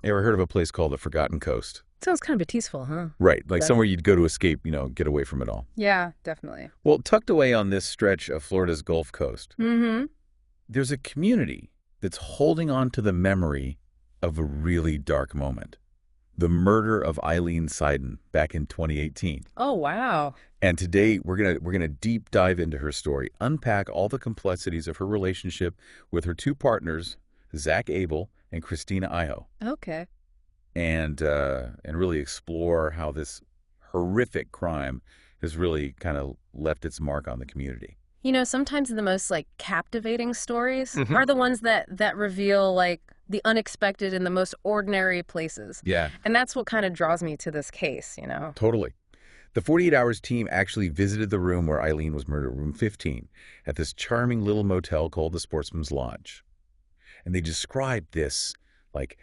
Ever heard of a place called the Forgotten Coast? Sounds kind of peaceful, huh? Right, like That- somewhere you'd go to escape, get away from it all. Yeah, definitely. Well, tucked away on this stretch of Florida's Gulf Coast, Mm-hmm. there's a community that's holding on to the memory of a really dark moment. The murder of Eileen Seiden back in 2018. Oh, wow. And today we're gonna deep dive into her story, unpack all the complexities of her relationship with her two partners, Zach Abel and Christina Iho, Okay. and really explore how this horrific crime has really kind of left its mark on the community. Sometimes the most captivating stories Mhm. are the ones that reveal the unexpected in the most ordinary places. Yeah, And that's what kind of draws me to this case. totally. The 48 Hours team actually visited the room where Eileen was murdered, room 15, at this charming little motel called the Sportsman's Lodge. And they described this like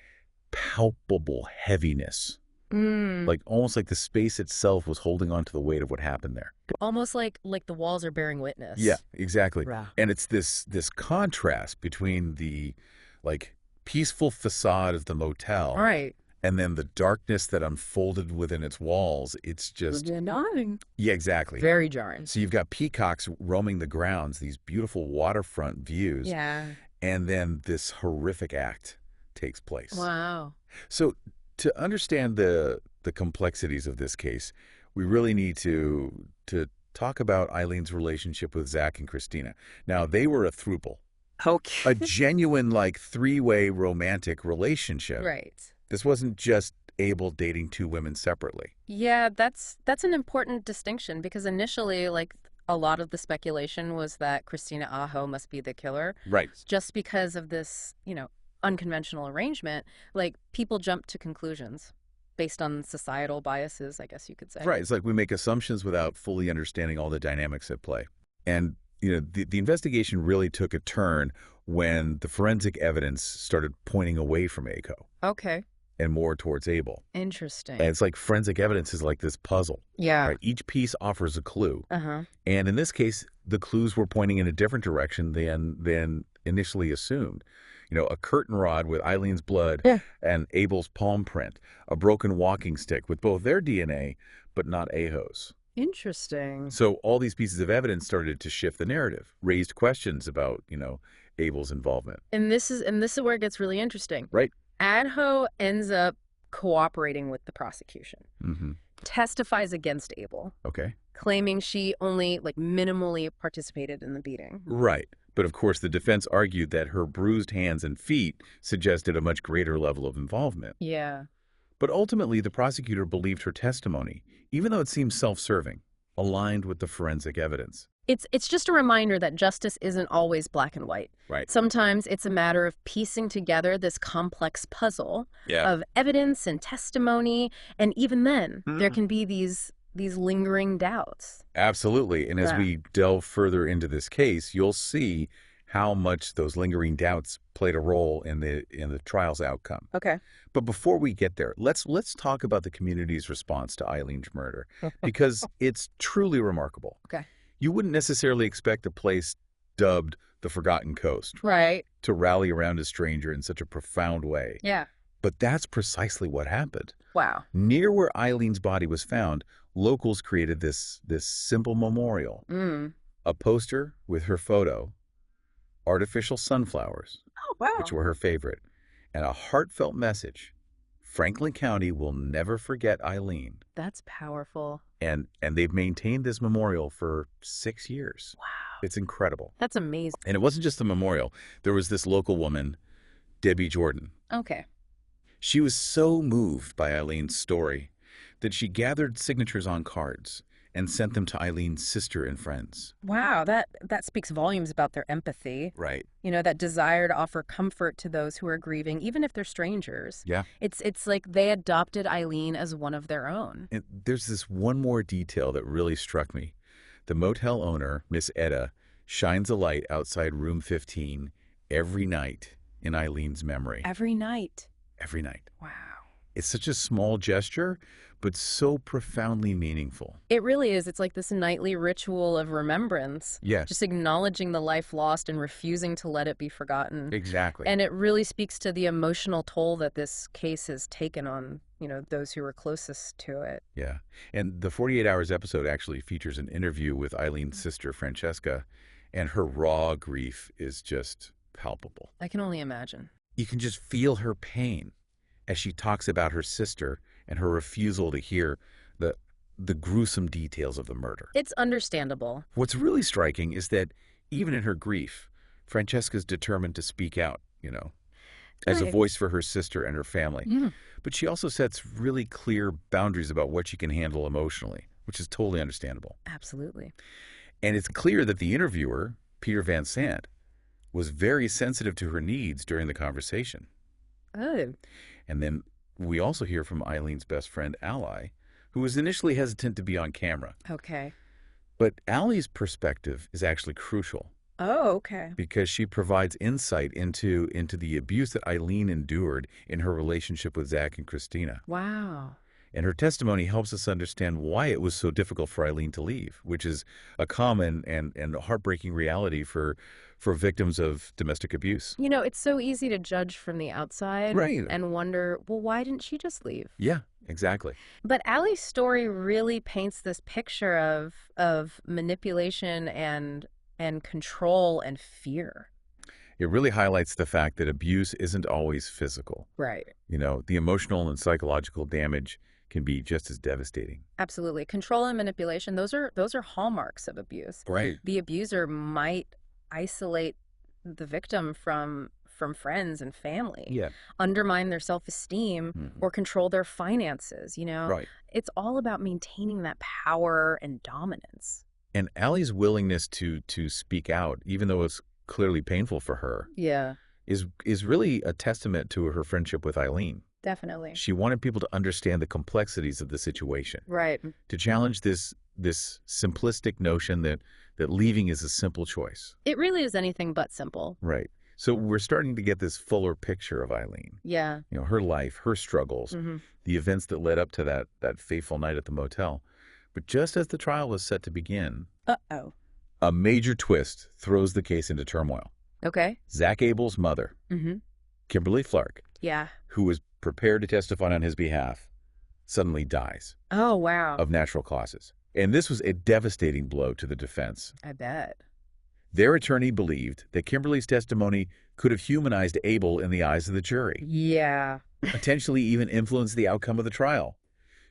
palpable heaviness, Mm. almost like the space itself was holding on to the weight of what happened there. Almost like the walls are bearing witness. Yeah, exactly. Wow. And it's this contrast between the peaceful facade of the motel All right. and then the darkness that unfolded within its walls. It's just yeah, exactly. Very jarring. So you've got peacocks roaming the grounds, these beautiful waterfront views, Yeah. and then this horrific act takes place. Wow. So to understand the complexities of this case, we really need to talk about Eileen's relationship with Zach and Christina. Now, they were a throuple, Okay. a genuine three-way romantic relationship. Right. This wasn't just Abel dating two women separately. Yeah, that's an important distinction because initially, a lot of the speculation was that Christina Aho must be the killer. Right. Just because of this, unconventional arrangement, people jump to conclusions based on societal biases, I guess you could say. Right. It's like we make assumptions without fully understanding all the dynamics at play. And, the investigation really took a turn when the forensic evidence started pointing away from Aho Okay. and more towards Abel. Interesting. And it's like forensic evidence is like this puzzle. Yeah. Right? Each piece offers a clue. Uh-huh. And in this case, the clues were pointing in a different direction than initially assumed. A curtain rod with Eileen's blood and Abel's palm print, a broken walking stick with both their DNA, but not Aho's. Interesting. So all these pieces of evidence started to shift the narrative, raised questions about, Abel's involvement. And this is where it gets really interesting. Right. Adho ends up cooperating with the prosecution, Mm-hmm. testifies against Abel, Okay. claiming she only minimally participated in the beating. Right. But of course, the defense argued that her bruised hands and feet suggested a much greater level of involvement. Yeah. But ultimately, the prosecutor believed her testimony, even though it seemed self-serving, aligned with the forensic evidence. It's just a reminder that justice isn't always black and white. Right. Sometimes it's a matter of piecing together this complex puzzle Yeah. of evidence and testimony, and even then, there can be these lingering doubts. Absolutely. And as Yeah. we delve further into this case, you'll see how much those lingering doubts played a role in the trial's outcome. Okay. But before we get there, let's talk about the community's response to Eileen's murder, because it's truly remarkable. Okay. You wouldn't necessarily expect a place dubbed the Forgotten Coast Right. to rally around a stranger in such a profound way. Yeah. But that's precisely what happened. Wow. Near where Eileen's body was found, locals created this simple memorial, Mm. a poster with her photo, artificial sunflowers, Oh, wow. which were her favorite, and a heartfelt message. Franklin County will never forget Eileen. That's powerful. And they've maintained this memorial for 6 years. Wow. It's incredible. That's amazing. And it wasn't just a memorial. There was this local woman, Debbie Jordan. Okay. She was so moved by Eileen's story that she gathered signatures on cards and sent them to Eileen's sister and friends. Wow, that speaks volumes about their empathy. Right. That desire to offer comfort to those who are grieving, even if they're strangers. Yeah. It's like they adopted Eileen as one of their own. And there's this one more detail that really struck me. The motel owner, Miss Etta, shines a light outside room 15 every night in Eileen's memory. Every night. Every night. Wow. It's such a small gesture, but so profoundly meaningful. It really is. It's like this nightly ritual of remembrance, Yes, just acknowledging the life lost and refusing to let it be forgotten. exactly. And it really speaks to the emotional toll that this case has taken on, those who were closest to it. Yeah. And the 48 Hours episode actually features an interview with Eileen's sister, Francesca, and her raw grief is just palpable. I can only imagine. You can just feel her pain as she talks about her sister and her refusal to hear the gruesome details of the murder. It's understandable. What's really striking is that even in her grief, Francesca's determined to speak out, as a Right. voice for her sister and her family. Yeah. But she also sets really clear boundaries about what she can handle emotionally, which is totally understandable. Absolutely. And it's clear that the interviewer, Peter Van Sant, was very sensitive to her needs during the conversation. Oh. And then we also hear from Eileen's best friend, Ally, who was initially hesitant to be on camera. Okay. But Allie's perspective is actually crucial Oh, okay. because she provides insight into the abuse that Eileen endured in her relationship with Zach and Christina. Wow. And her testimony helps us understand why it was so difficult for Eileen to leave, which is a common and heartbreaking reality for victims of domestic abuse. It's so easy to judge from the outside Right. and wonder, well, why didn't she just leave? Yeah, exactly. But Allie's story really paints this picture of manipulation and control and fear. It really highlights the fact that abuse isn't always physical. Right. The emotional and psychological damage can be just as devastating. Absolutely. Control and manipulation, those are hallmarks of abuse. Right. The abuser might isolate the victim from friends and family, Yeah. undermine their self-esteem, Mhm. or control their finances, Right. It's all about maintaining that power and dominance. And Allie's willingness to speak out, even though it's clearly painful for her, Yeah, is really a testament to her friendship with Eileen. definitely. She wanted people to understand the complexities of the situation, Right. to challenge this simplistic notion that leaving is a simple choice. It really is anything but simple. Right. So we're starting to get this fuller picture of Eileen. Yeah. Her life, her struggles, Hmm. the events that led up to that fateful night at the motel. But just as the trial was set to begin, Uh-oh. a major twist throws the case into turmoil. Okay. Zach Abel's mother, Mm-hmm. Kimberly Flark, Yeah. who was prepared to testify on his behalf, suddenly dies Oh, wow. of natural causes. And this was a devastating blow to the defense. I bet. Their attorney believed that Kimberly's testimony could have humanized Abel in the eyes of the jury, Yeah. potentially even influenced the outcome of the trial.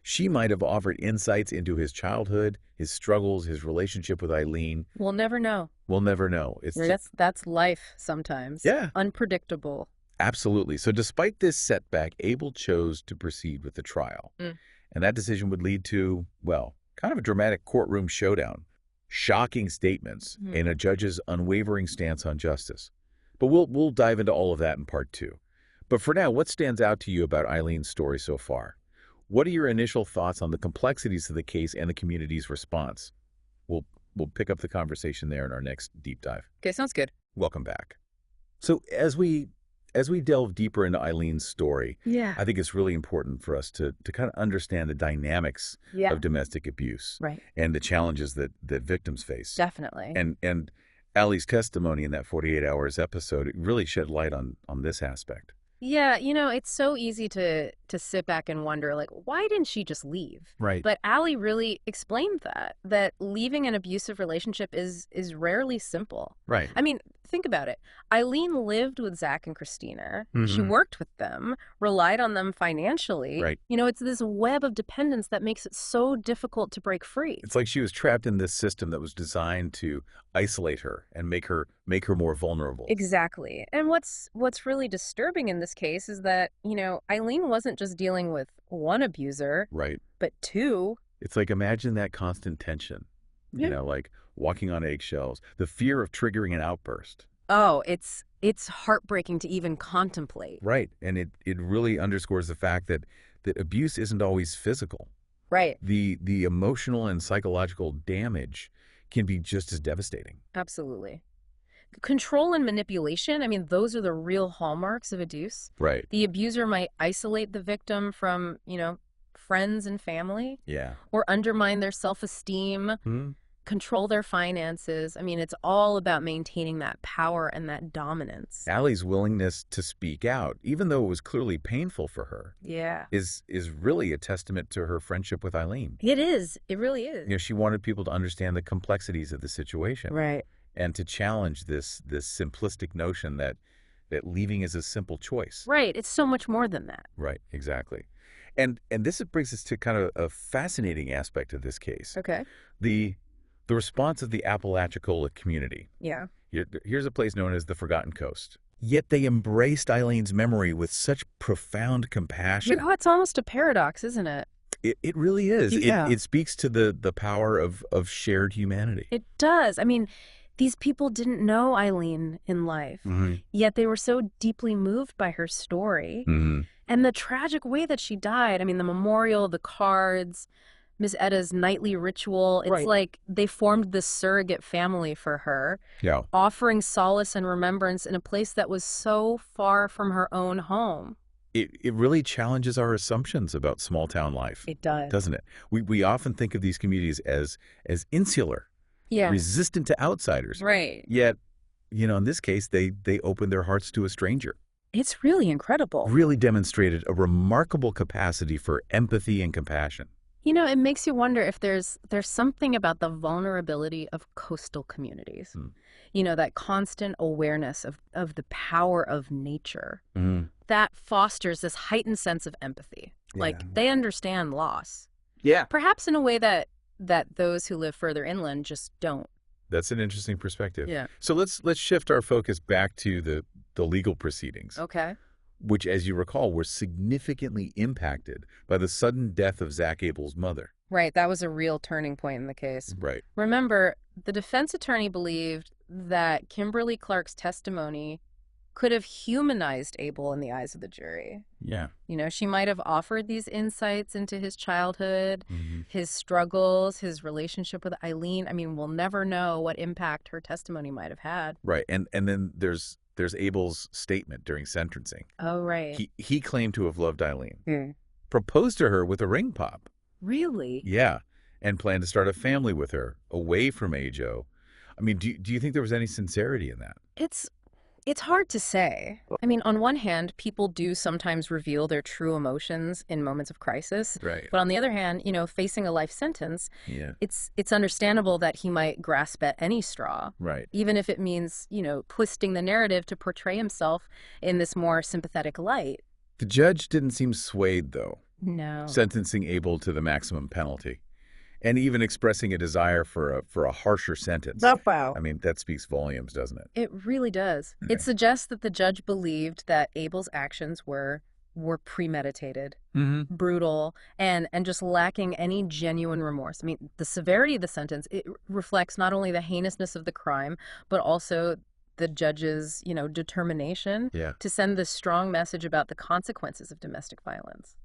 She might have offered insights into his childhood, his struggles, his relationship with Eileen. We'll never know. We'll never know. That's life sometimes. Yeah. Unpredictable. Absolutely. So despite this setback, Abel chose to proceed with the trial. Mm. And that decision would lead to, well, kind of a dramatic courtroom showdown, shocking statements, and a judge's unwavering stance on justice. But we'll dive into all of that in part 2. But for now, what stands out to you about Eileen's story so far? What are your initial thoughts on the complexities of the case and the community's response? We'll pick up the conversation there in our next deep dive. Okay, sounds good. Welcome back. So as we delve deeper into Eileen's story, Yeah. I think it's really important for us to kind of understand the dynamics Yeah. of domestic abuse Right. and the challenges that victims face. Definitely. And Allie's testimony in that 48 Hours episode, it really shed light on this aspect. Yeah, it's so easy to sit back and wonder, like, why didn't she just leave? Right. But Allie really explained that leaving an abusive relationship is rarely simple. Right. I mean, think about it. Eileen lived with Zach and Christina. She Mhm. worked with them, relied on them financially. Right. It's this web of dependence that makes it so difficult to break free. It's like she was trapped in this system that was designed to isolate her and make her more vulnerable. Exactly. And what's really disturbing in this case is that, Eileen wasn't just dealing with one abuser, Right. but two. It's like, imagine that constant tension, Yeah. like walking on eggshells, the fear of triggering an outburst. Oh, it's heartbreaking to even contemplate. Right. And it really underscores the fact that abuse isn't always physical. Right. The emotional and psychological damage can be just as devastating. Absolutely. Control and manipulation, I mean, those are the real hallmarks of abuse. Right. The abuser might isolate the victim from, friends and family. Yeah. Or undermine their self-esteem, control their finances. I mean, it's all about maintaining that power and that dominance. Allie's willingness to speak out, even though it was clearly painful for her, Yeah. is really a testament to her friendship with Eileen. It is. It really is. She wanted people to understand the complexities of the situation. Right. And to challenge this simplistic notion that leaving is a simple choice. Right. It's so much more than that. Right, exactly. And this brings us to kind of a fascinating aspect of this case. Okay. The response of the Apalachicola community. Yeah. Here's a place known as the Forgotten Coast. Yet they embraced Eileen's memory with such profound compassion. It's almost a paradox, isn't it? It really is. Yeah. It speaks to the power of shared humanity. It does. I mean, these people didn't know Eileen in life, yet they were so deeply moved by her story. And the tragic way that she died, I mean, the memorial, the cards, Miss Etta's nightly ritual, it's like they formed this surrogate family for her, offering solace and remembrance in a place that was so far from her own home. It really challenges our assumptions about small-town life. It does. Doesn't it? We often think of these communities as insular, resistant to outsiders. Right. Yet, in this case, they opened their hearts to a stranger. It's really incredible. Really demonstrated a remarkable capacity for empathy and compassion. It makes you wonder if there's something about the vulnerability of coastal communities. That constant awareness of the power of nature that fosters this heightened sense of empathy. Yeah. Like they understand loss. Yeah. Perhaps in a way that those who live further inland just don't. That's an interesting perspective. Yeah. So let's shift our focus back to the legal proceedings. Okay. Which, as you recall, were significantly impacted by the sudden death of Zach Abel's mother. Right. That was a real turning point in the case. Right. Remember, the defense attorney believed that Kimberly Clark's testimony could have humanized Abel in the eyes of the jury. Yeah. She might have offered these insights into his childhood, his struggles, his relationship with Eileen. I mean, we'll never know what impact her testimony might have had. Right. And then there's Abel's statement during sentencing. Oh, right. He claimed to have loved Eileen, proposed to her with a ring pop. Really? Yeah, and planned to start a family with her, away from Ajo. I mean, do you think there was any sincerity in that? It's hard to say. I mean, on one hand, people do sometimes reveal their true emotions in moments of crisis. Right. But on the other hand, facing a life sentence, it's understandable that he might grasp at any straw. Right. Even if it means, twisting the narrative to portray himself in this more sympathetic light. The judge didn't seem swayed, though. No. Sentencing Abel to the maximum penalty, and even expressing a desire for a harsher sentence. Wow. I mean, that speaks volumes, doesn't it? It really does. It suggests that the judge believed that Abel's actions were premeditated, brutal, and just lacking any genuine remorse. I mean, the severity of the sentence, it reflects not only the heinousness of the crime, but also the judge's, determination to send this strong message about the consequences of domestic violence.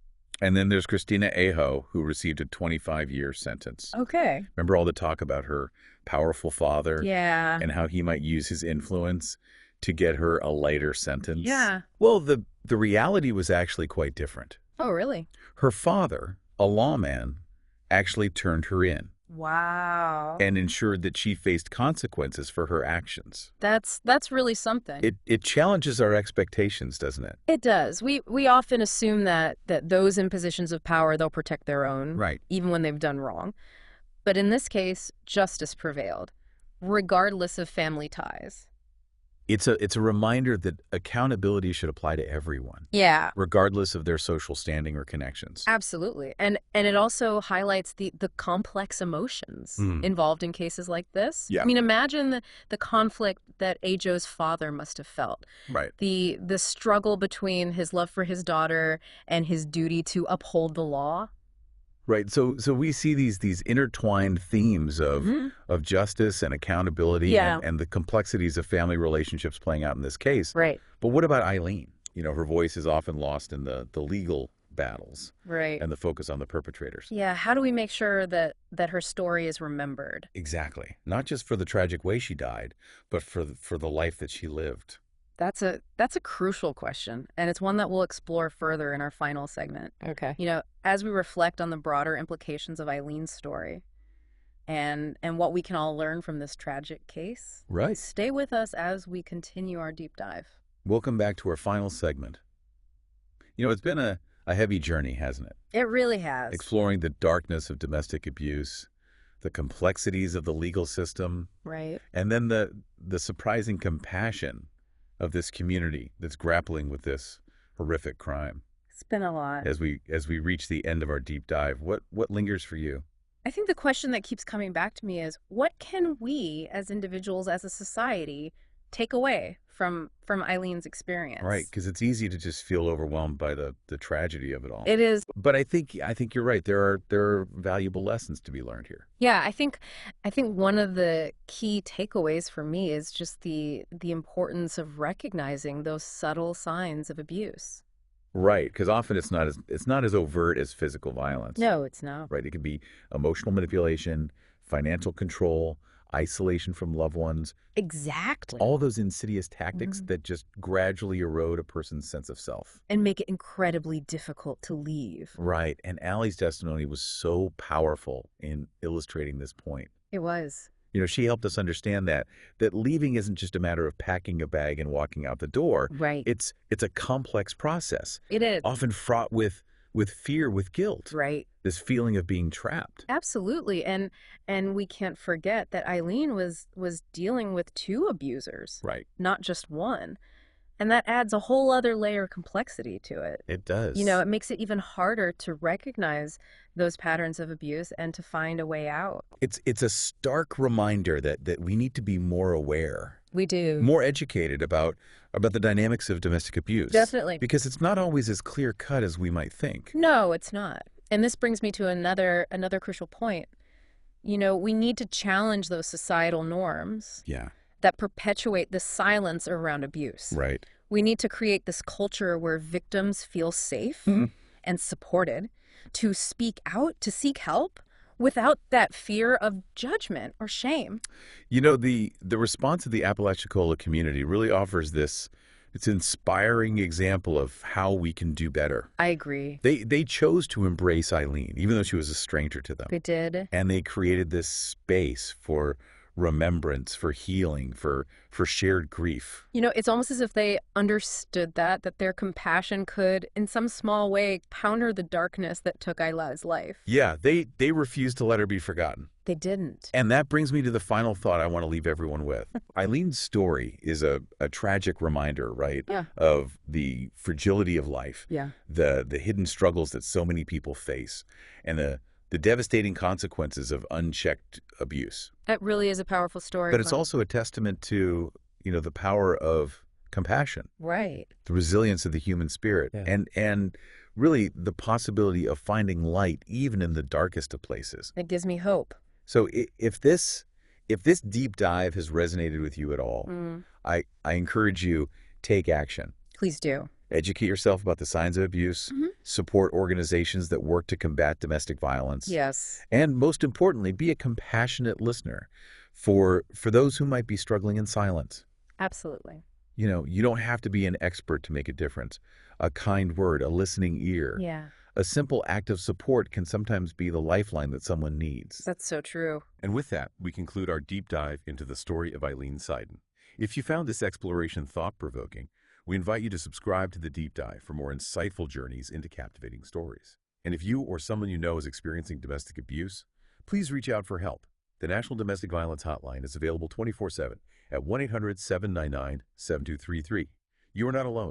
And then there's Christina Aho, who received a 25-year sentence. Okay. Remember all the talk about her powerful father? Yeah. And how he might use his influence to get her a lighter sentence? Yeah. Well, the reality was actually quite different. Oh, really? Her father, a lawman, actually turned her in. Wow. And ensured that she faced consequences for her actions. That's really something. It challenges our expectations, doesn't it? It does. We often assume that those in positions of power, they'll protect their own, right, even when they've done wrong. But in this case, justice prevailed, regardless of family ties. It's a reminder that accountability should apply to everyone. Yeah. Regardless of their social standing or connections. Absolutely. And it also highlights the complex emotions involved in cases like this. Yeah. I mean, imagine the conflict that Ajo's father must have felt. Right. The struggle between his love for his daughter and his duty to uphold the law. Right. So we see these intertwined themes of justice and accountability and the complexities of family relationships playing out in this case. Right. But what about Eileen? Her voice is often lost in the legal battles. Right. And the focus on the perpetrators. Yeah, how do we make sure that her story is remembered? Exactly. Not just for the tragic way she died, but for the life that she lived. That's a crucial question, and it's one that we'll explore further in our final segment. Okay. As we reflect on the broader implications of Eileen's story and what we can all learn from this tragic case. Right. Stay with us as we continue our deep dive. Welcome back to our final segment. It's been a heavy journey, hasn't it? It really has. Exploring the darkness of domestic abuse, the complexities of the legal system, Right. and then the surprising compassion of this community that's grappling with this horrific crime. It's been a lot. As we reach the end of our deep dive, what lingers for you? I think the question that keeps coming back to me is, what can we as individuals, as a society, take away from Eileen's experience? Right, because it's easy to just feel overwhelmed by the tragedy of it all. It is. But I think you're right. There are valuable lessons to be learned here. Yeah, I think one of the key takeaways for me is just the importance of recognizing those subtle signs of abuse. Right, because often it's not as overt as physical violence. No, it's not. Right, it could be emotional manipulation, financial control, isolation from loved ones. Exactly. All those insidious tactics that just gradually erode a person's sense of self. And make it incredibly difficult to leave. Right, and Allie's testimony was so powerful in illustrating this point. It was. She helped us understand that leaving isn't just a matter of packing a bag and walking out the door. Right. It's a complex process. It is. Often fraught with fear, with guilt. Right. This feeling of being trapped. Absolutely. And we can't forget that Eileen was dealing with two abusers. Right. Not just one. And that adds a whole other layer of complexity to it. It does. It makes it even harder to recognize those patterns of abuse and to find a way out. It's a stark reminder that we need to be more aware. We do. More educated about the dynamics of domestic abuse. Definitely. Because it's not always as clear-cut as we might think. No, it's not. And this brings me to another crucial point. We need to challenge those societal norms. Yeah. That perpetuate the silence around abuse. Right. We need to create this culture where victims feel safe and supported to speak out, to seek help without that fear of judgment or shame. The response of the Apalachicola community really offers this inspiring example of how we can do better. I agree. They chose to embrace Eileen, even though she was a stranger to them. They did. And they created this space for remembrance, for healing, for shared grief. It's almost as if they understood that their compassion could, in some small way, counter the darkness that took Eila's life. Yeah, they refused to let her be forgotten. They didn't. And that brings me to the final thought I want to leave everyone with. Eileen's story is a tragic reminder, right? Yeah. Of the fragility of life. Yeah. The hidden struggles that so many people face, and the devastating consequences of unchecked abuse. That really is a powerful story. But it's also a testament to, the power of compassion. Right. The resilience of the human spirit. Yeah. And really the possibility of finding light even in the darkest of places. It gives me hope. So if this deep dive has resonated with you at all, I encourage you, take action. Please do. Educate yourself about the signs of abuse, support organizations that work to combat domestic violence. Yes. And most importantly, be a compassionate listener for those who might be struggling in silence. Absolutely. You don't have to be an expert to make a difference. A kind word, a listening ear. Yeah. A simple act of support can sometimes be the lifeline that someone needs. That's so true. And with that, we conclude our deep dive into the story of Eileen Seiden. If you found this exploration thought-provoking, we invite you to subscribe to the deep dive for more insightful journeys into captivating stories. And if you or someone you know is experiencing domestic abuse, please reach out for help. The National Domestic Violence Hotline is available 24/7 at 1-800-799-7233. You are not alone.